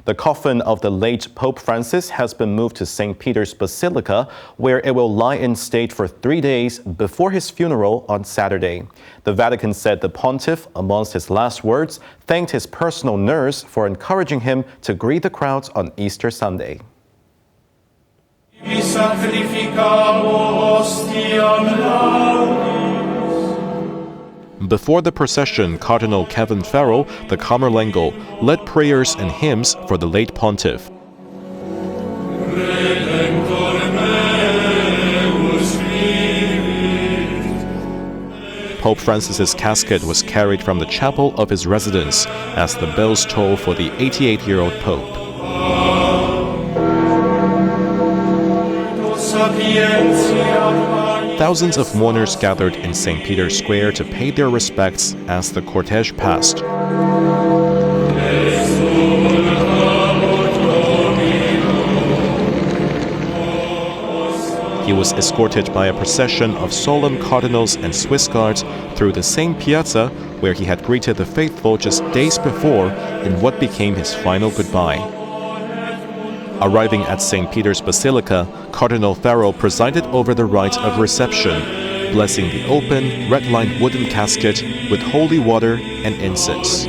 The coffin of the late Pope Francis has been moved to St. Peter's Basilica, where it will lie in state for 3 days before his funeral on Saturday. The Vatican said the pontiff, amongst his last words, thanked his personal nurse for encouraging him to greet the crowds on Easter Sunday. Before the procession, Cardinal Kevin Farrell, the Camerlengo, led prayers and hymns for the late pontiff. Pope Francis's casket was carried from the chapel of his residence as the bells toll for the 88-year-old Pope. Thousands of mourners gathered in St. Peter's Square to pay their respects as the cortege passed. He was escorted by a procession of solemn cardinals and Swiss guards through the same piazza where he had greeted the faithful just days before in what became his final goodbye. Arriving at St. Peter's Basilica, Cardinal Farrell presided over the rite of reception, blessing the open, red-lined wooden casket with holy water and incense.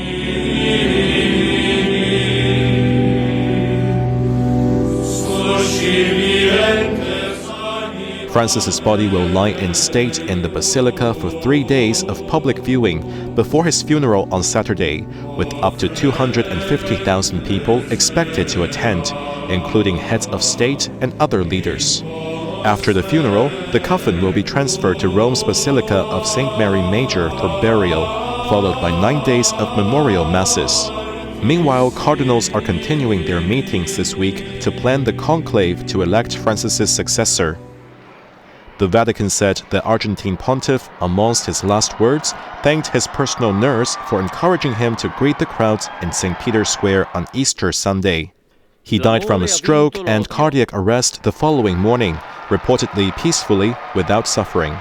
Francis's body will lie in state in the Basilica for 3 days of public viewing before his funeral on Saturday, with up to 250,000 people expected to attend, including heads of state and other leaders. After the funeral, the coffin will be transferred to Rome's Basilica of St. Mary Major for burial, followed by 9 days of memorial masses. Meanwhile, cardinals are continuing their meetings this week to plan the conclave to elect Francis's successor. The Vatican said the Argentine pontiff, amongst his last words, thanked his personal nurse for encouraging him to greet the crowds in St. Peter's Square on Easter Sunday. He died from a stroke and cardiac arrest the following morning, reportedly peacefully without suffering.